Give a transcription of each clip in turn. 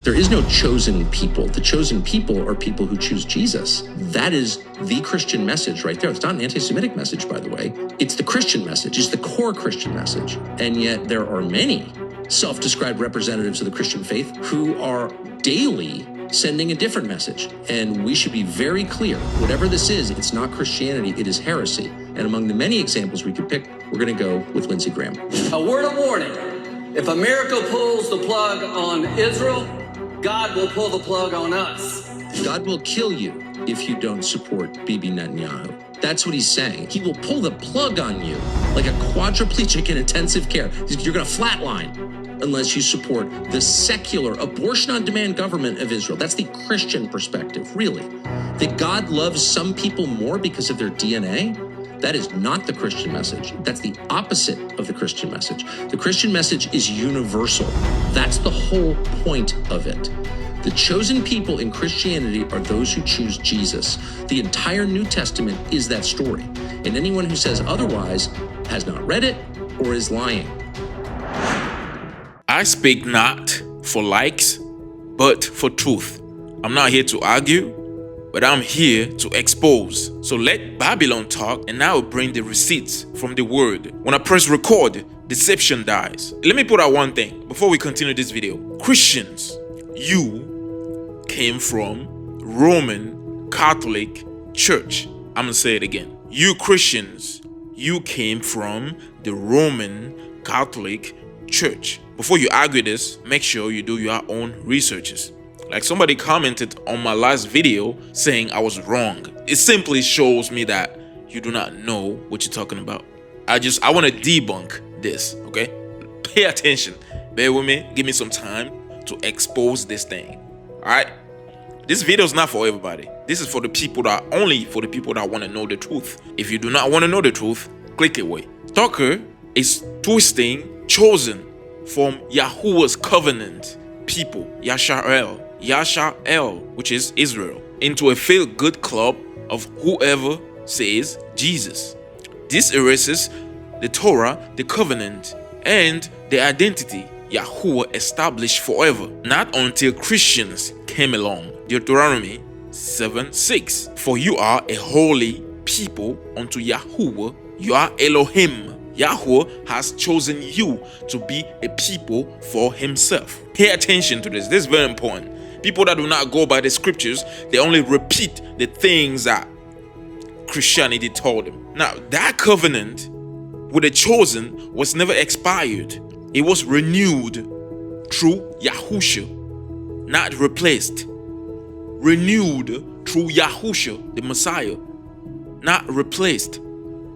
There is no chosen people. The chosen people are people who choose Jesus. That is the Christian message right there. It's not an anti-Semitic message, by the way. It's the Christian message. It's the core Christian message. And yet there are many self-described representatives of the Christian faith who are daily sending a different message. And we should be very clear. Whatever this is, it's not Christianity, it is heresy. And among the many examples we could pick, we're going to go with Lindsey Graham. A word of warning. If America pulls the plug on Israel, God will pull the plug on us. God will kill you if you don't support Bibi Netanyahu. That's what he's saying. He will pull the plug on you like a quadriplegic in intensive care. You're going to flatline unless you support the secular abortion-on-demand government of Israel. That's the Christian perspective, really. That God loves some people more because of their DNA? That is not the Christian message. That's the opposite of the Christian message. The Christian message is universal. That's the whole point of it. The chosen people in Christianity are those who choose Jesus. The entire New Testament is that story. And anyone who says otherwise has not read it or is lying. I speak not for likes, but for truth. I'm not here to argue, but I'm here to expose. So let Babylon talk, and I will bring the receipts from the word. When I press record, deception dies. Let me put out one thing before we continue this video. Christians, you came from Roman Catholic Church. I'm gonna say it again. You Christians, you came from the Roman Catholic Church. Before you argue this, make sure you do your own researches. Like somebody commented on my last video saying I was wrong. It simply shows me that you do not know what you're talking about. I want to debunk this, okay? Pay attention. Bear with me. Give me some time to expose this thing. All right? This video is not for everybody. This is for the people that want to know the truth. If you do not want to know the truth, click away. TUCKER is twisting chosen from YAHUAH's covenant people, Yashar'el, which is Israel, into a feel-good club of whoever says Jesus. This erases the Torah, the covenant, and the identity YAHUAH established forever, not until Christians came along. Deuteronomy 7:6. For you are a holy people unto YAHUAH, you are Elohim. YAHUAH has chosen you to be a people for himself. Pay attention to this. This is very important. People that do not go by the scriptures, they only repeat the things that Christianity told them. Now, that covenant with the chosen was never expired. It was renewed through Yahushua, not replaced. Renewed through Yahushua, the Messiah, not replaced.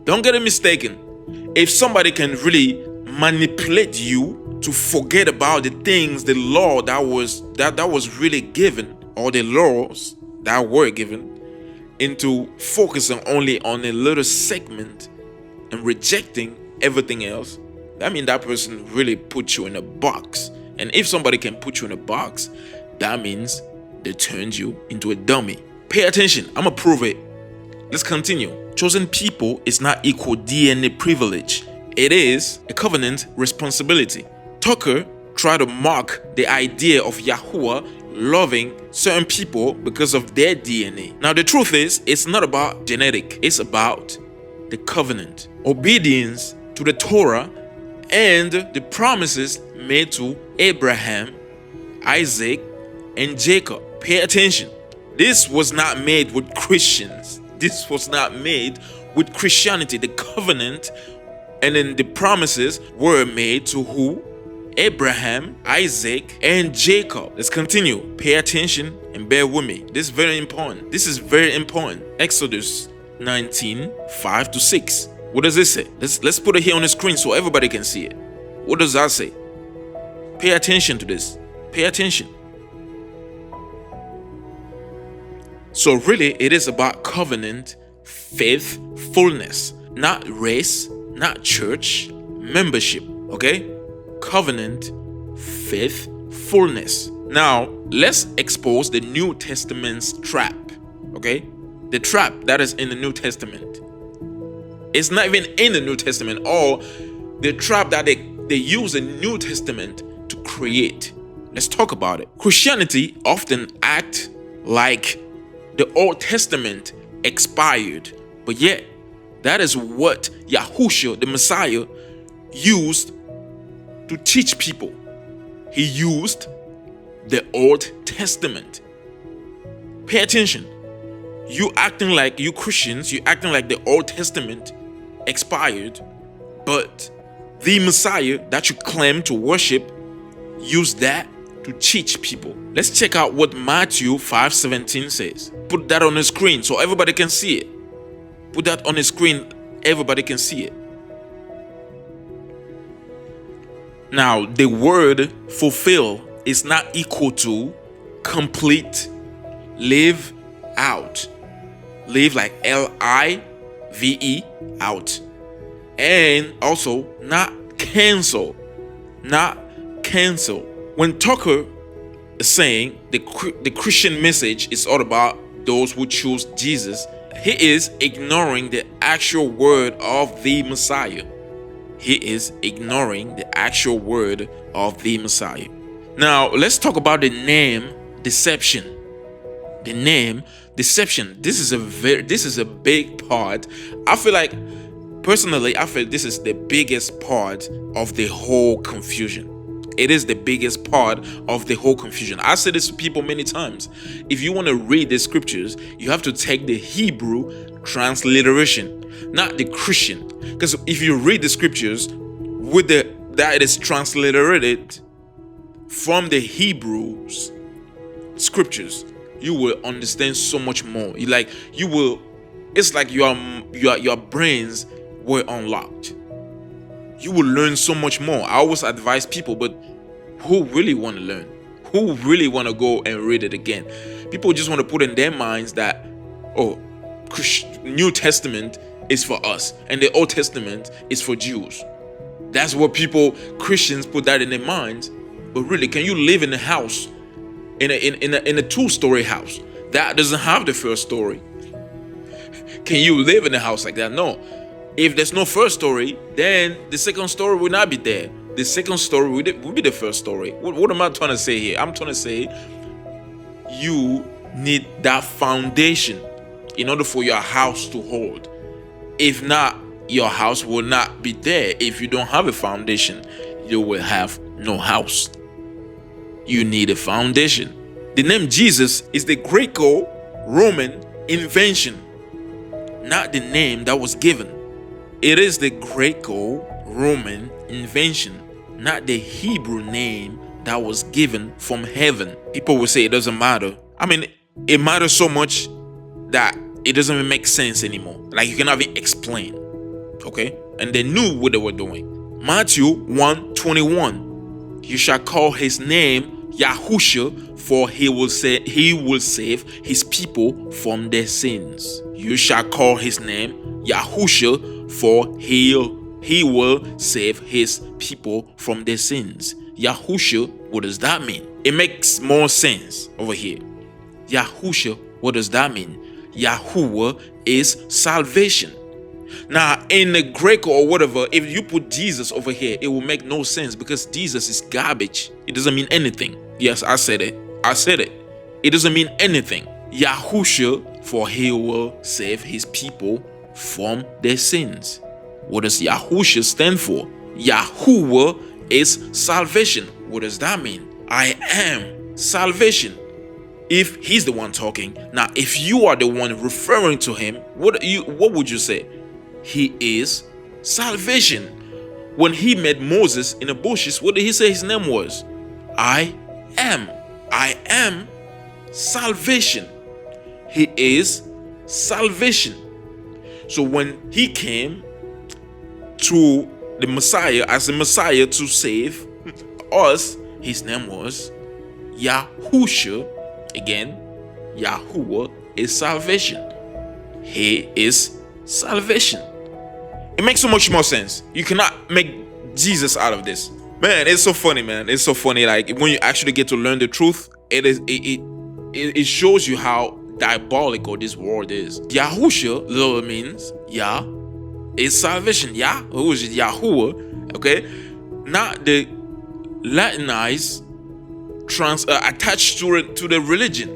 Don't get it mistaken. If somebody can really manipulate you to forget about the things, the law that was really given, or the laws that were given, into focusing only on a little segment and rejecting everything else, that means that person really put you in a box. And if somebody can put you in a box, that means they turned you into a dummy. Pay attention. I'm gonna prove it. Let's continue. Chosen people is not equal DNA privilege. It is a covenant responsibility. TUCKER tried to mock the idea of YAHUAH loving certain people because of their DNA. Now the truth is, it's not about genetic. It's about the covenant. Obedience to the Torah and the promises made to Abraham, Isaac, and Jacob. Pay attention. This was not made with Christians. This was not made with Christianity. The covenant and then the promises were made to who? Abraham, Isaac, and Jacob. Let's continue. Pay attention and bear with me. This is very important. This is very important. Exodus 19:5-6. What does it say? Let's put it here on the screen so everybody can see it. What does that say? Pay attention to this. Pay attention. So really, it is about covenant faithfulness, not race, not church membership, okay? Covenant faithfulness. Now, let's expose the New Testament's trap, okay? The trap that is in the New Testament. It's not even in the New Testament, or the trap that they use the New Testament to create. Let's talk about it. Christianity often act like the Old Testament expired, but yet that is what Yahushua, the Messiah, used to teach people. He used the Old Testament. Pay attention. You Christians, you acting like the Old Testament expired, but the Messiah that you claim to worship used that to teach people. Let's check out what Matthew 5:17 says. Put that on the screen so everybody can see it. Put that on the screen, everybody can see it. Now, the word fulfill is not equal to complete, live out. Live like L-I-V-E, out. And also not cancel. Not cancel. When TUCKER is saying the Christian message is all about those who choose Jesus, he is ignoring the actual word of the Messiah. He is ignoring the actual word of the Messiah. Now, let's talk about the name deception. The name deception. This is a big part. Personally, I feel this is the biggest part of the whole confusion. It is the biggest part of the whole confusion. I said this to people many times. If you want to read the scriptures, you have to take the Hebrew transliteration, not the Christian. Because if you read the scriptures with that it is transliterated from the Hebrews scriptures, you will understand so much more. It's like your brains were unlocked. You will learn so much more. I always advise people, but who really want to learn? Who really want to go and read it again? People just want to put in their minds that, New Testament is for us and the Old Testament is for Jews. That's what Christians put that in their minds. But really, can you live in a house, in a two-story house that doesn't have the first story? Can you live in a house like that? No. If there's no first story, then the second story will not be there. The second story will be the first story. What am I trying to say here? I'm trying to say you need that foundation in order for your house to hold. If not, your house will not be there. If you don't have a foundation, you will have no house. You need a foundation. The name Jesus is the Greco-Roman invention, not the name that was given. It is the Greco-Roman invention, not the Hebrew name that was given from heaven. People will say it doesn't matter. I mean, it matters so much that it doesn't even make sense anymore. Like, you cannot even explain. Okay? And they knew what they were doing. Matthew 1:21. You shall call his name YAHUSHA, for he will save his people from their sins. You shall call his name YAHUSHA, for he will save his people from their sins. YAHUSHA, what does that mean? It makes more sense over here. YAHUSHA, what does that mean? YAHUAH is salvation. Now, in the Greek or whatever, if you put Jesus over here, it will make no sense because Jesus is garbage. It doesn't mean anything. Yes, I said it. It doesn't mean anything. YAHUSHA, for he will save his people from their sins. What does YAHUSHA stand for? YAHUAH is salvation. What does that mean? I am salvation. If he's the one talking, now if you are the one referring to him, what would you say? He is salvation. When he met Moses in the bushes, what did he say his name was? I am salvation. He is salvation. So when he came to the Messiah as the Messiah to save us, his name was YAHUSHA. Again, YAHUAH is salvation. He is salvation. It makes so much more sense. You cannot make Jesus out of this. Man, it's so funny, man. It's so funny. Like, when you actually get to learn the truth, it shows you how diabolical this world is. YAHUSHA literally means Yah is salvation. Yah, who is YAHUAH, okay? Not the Latinized attached to the religion.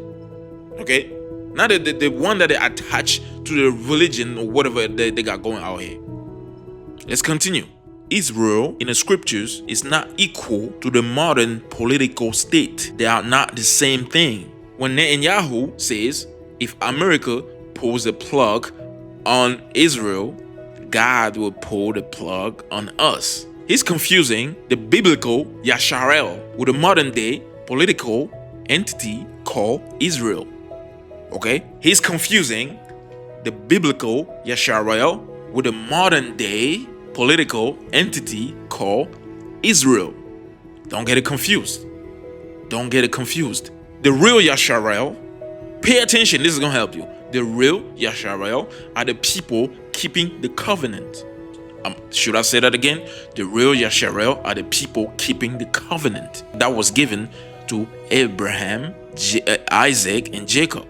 Okay, not the one that they attach to the religion or whatever they got going out here. Let's continue. Israel in the scriptures is not equal to the modern political state. They are not the same thing. When Netanyahu says, if America pulls the plug on Israel, God will pull the plug on us. He's confusing the biblical Yashar'el with a modern day political entity called Israel. Okay? He's confusing the biblical Yashar'el with a modern day political entity called Israel. Don't get it confused. Don't get it confused. The real Yashar'el, pay attention, this is going to help you. The real Yashar'el are the people keeping the covenant. Should I say that again? The real Yashar'el are the people keeping the covenant that was given to Abraham, Isaac, and Jacob.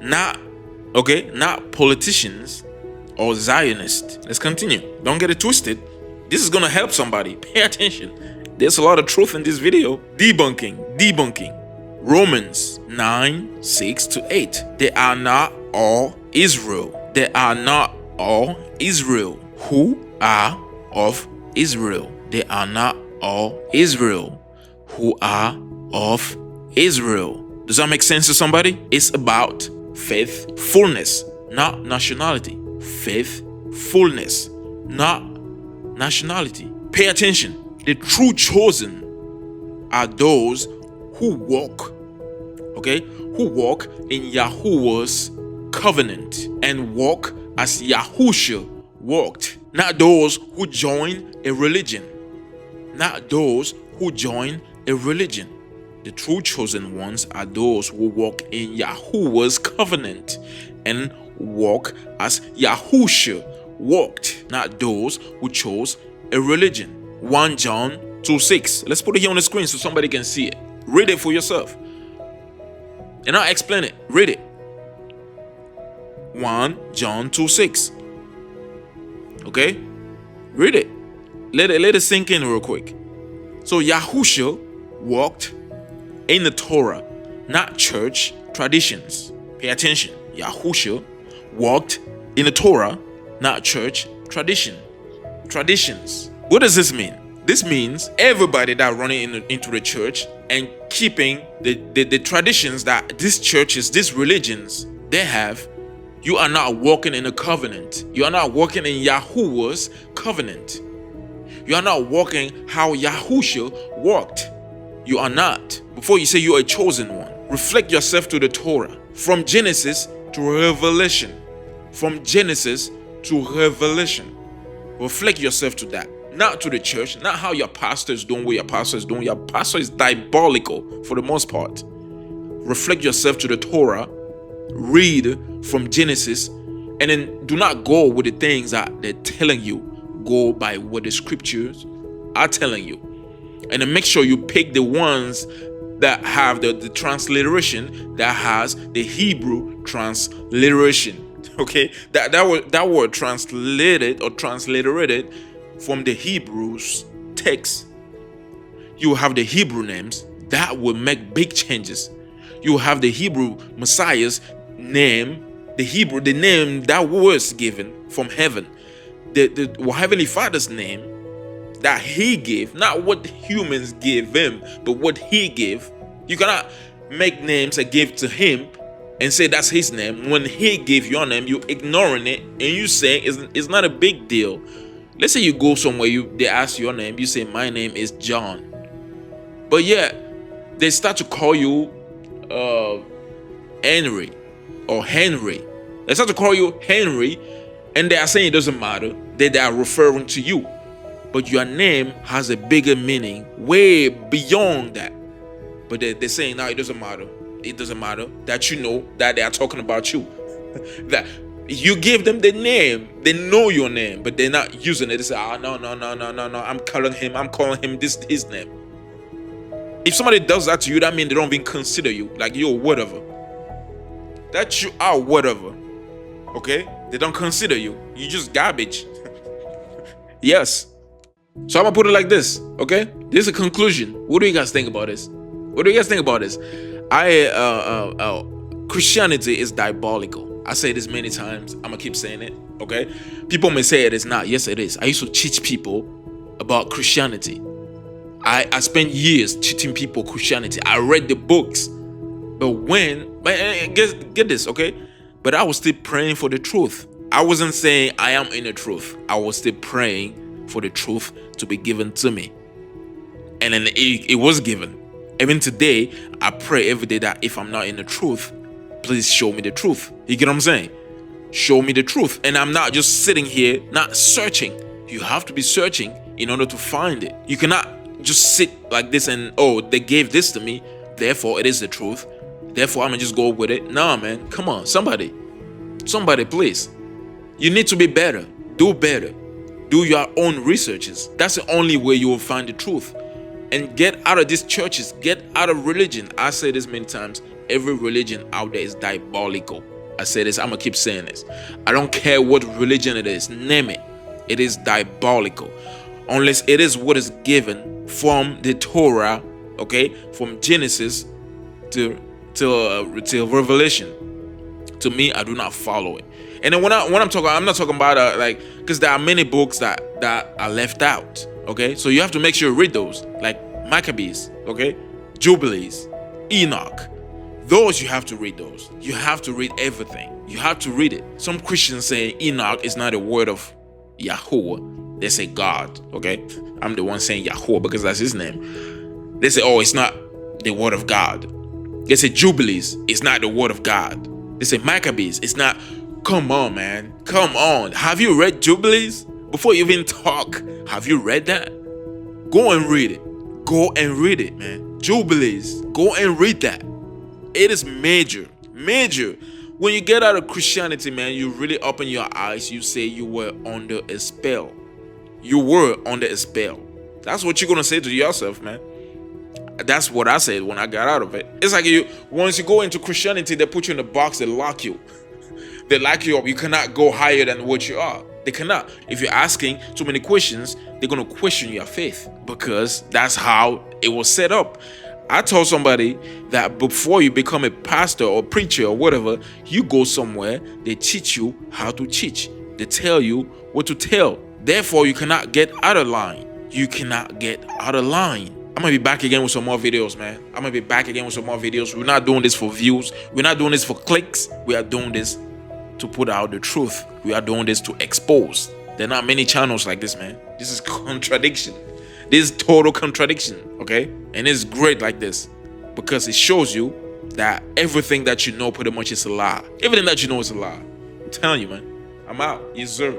Not politicians or Zionists. Let's continue. Don't get it twisted. This is going to help somebody. Pay attention. There's a lot of truth in this video. Debunking. Romans 9:6-8. They are not all Israel. They are not all Israel who are of Israel. They are not all Israel who are of Israel. Does that make sense to somebody? It's about faithfulness, not nationality. Faithfulness, not nationality. Pay attention. The true chosen are those who walk in Yahuwah's covenant and walk as Yahusha walked. Not those who join a religion. Not those who join a religion. The true chosen ones are those who walk in Yahuwah's covenant and walk as Yahusha walked, not those who chose a religion. 1 John 2:6. Let's put it here on the screen so somebody can see it. Read it for yourself. And I'll explain it. Read it. 1 John 2:6. Okay? Read it. Let it sink in real quick. So Yahusha walked in the Torah, not church traditions. Pay attention. Yahusha walked in the Torah, not church traditions. What does this mean? This means everybody that running into the church and keeping the traditions that these churches, these religions, they have, you are not walking in a covenant. You are not walking in Yahuwah's covenant. You are not walking how Yahusha walked. You are not. Before you say you are a chosen one, reflect yourself to the Torah. From Genesis to Revelation. From Genesis to Revelation. Reflect yourself to that. Not to the church, not how your pastor is doing what your pastor is doing. Your pastor is diabolical for the most part. Reflect yourself to the Torah. Read from Genesis. And then do not go with the things that they're telling you. Go by what the scriptures are telling you. And then make sure you pick the ones that have the transliteration that has the Hebrew transliteration. Okay, that word translated or transliterated from the Hebrews text. You have the Hebrew names that will make big changes. You have the Hebrew Messiah's name, the name that was given from heaven, the Heavenly Father's name that he gave, not what humans gave him, but what he gave. You cannot make names and give to him and say that's his name. When he gave your name, you ignoring it and you saying it's not a big deal. Let's say you go somewhere, they ask your name, you say my name is John, but yet they start to call you Henry or Henry. They start to call you Henry, and they are saying it doesn't matter. They are referring to you, but your name has a bigger meaning, way beyond that. But they're saying now it doesn't matter. It doesn't matter that you know that they are talking about you. That you give them the name, they know your name, but they're not using it. They say, no, I'm calling him this his name. If somebody does that to you, that means they don't even consider you, like you're whatever. That you are whatever. Okay? They don't consider you. You just garbage. Yes. So I'm gonna put it like this, okay? This is a conclusion. What do you guys think about this? What do you guys think about this? Christianity is diabolical. I say this many times. I'm gonna keep saying it. Okay, people may say it is not. Yes, it is. I used to teach people about Christianity. I spent years teaching people Christianity. I read the books, but get this, okay? But I was still praying for the truth. I wasn't saying I am in the truth. I was still praying for the truth to be given to me, and then it was given. Even today, I pray every day that if I'm not in the truth, please show me the truth. You get what I'm saying? Show me the truth. And I'm not just sitting here, not searching. You have to be searching in order to find it. You cannot just sit like this and, oh, they gave this to me, therefore it is the truth. Therefore, I'm gonna just go with it. Nah, man. Come on, somebody, please. You need to be better. Do better. Do your own researches. That's the only way you will find the truth. And get out of these churches. Get out of religion. I say this many times. Every religion out there is diabolical. I say this. I'm gonna keep saying this. I don't care what religion it is. Name it. It is diabolical. Unless it is what is given from the Torah, okay, from Genesis to Revelation. To me, I do not follow it. And then when I'm talking, I'm not talking about because there are many books that are left out. Okay, so you have to make sure you read those, like Maccabees, okay, Jubilees, Enoch. Those you have to read those. You have to read everything. You have to read it. Some Christians say Enoch is not a word of YAHUAH. They say God, okay? I'm the one saying YAHUAH because that's his name. They say, oh, it's not the word of God. They say Jubilees, it's not the word of God. They say Maccabees, it's not. Come on, man. Come on. Have you read Jubilees? Before you even talk, have you read that? Go and read it. Go and read it, man. Jubilees, go and read that. It is major. When you get out of Christianity, man, you really open your eyes. You say you were under a spell. You were under a spell. That's what you're gonna say to yourself, man. That's what I said when I got out of it. It's like once you go into Christianity, they put you in a box, they lock you. They lock you up. You cannot go higher than what you are. They cannot. If you're asking too many questions, they're gonna question your faith because that's how it was set up. I told somebody that before you become a pastor or preacher or whatever, you go somewhere, they teach you how to teach. They tell you what to tell. Therefore, you cannot get out of line. You cannot get out of line. I'm going to be back again with some more videos, man. I'm going to be back again with some more videos. We're not doing this for views. We're not doing this for clicks. We are doing this to put out the truth. We are doing this to expose. There are not many channels like this, man. This is contradiction. This is total contradiction, okay? And it's great like this because it shows you that everything that you know pretty much is a lie. Everything that you know is a lie. I'm telling you, man. I'm out. Yes, sir.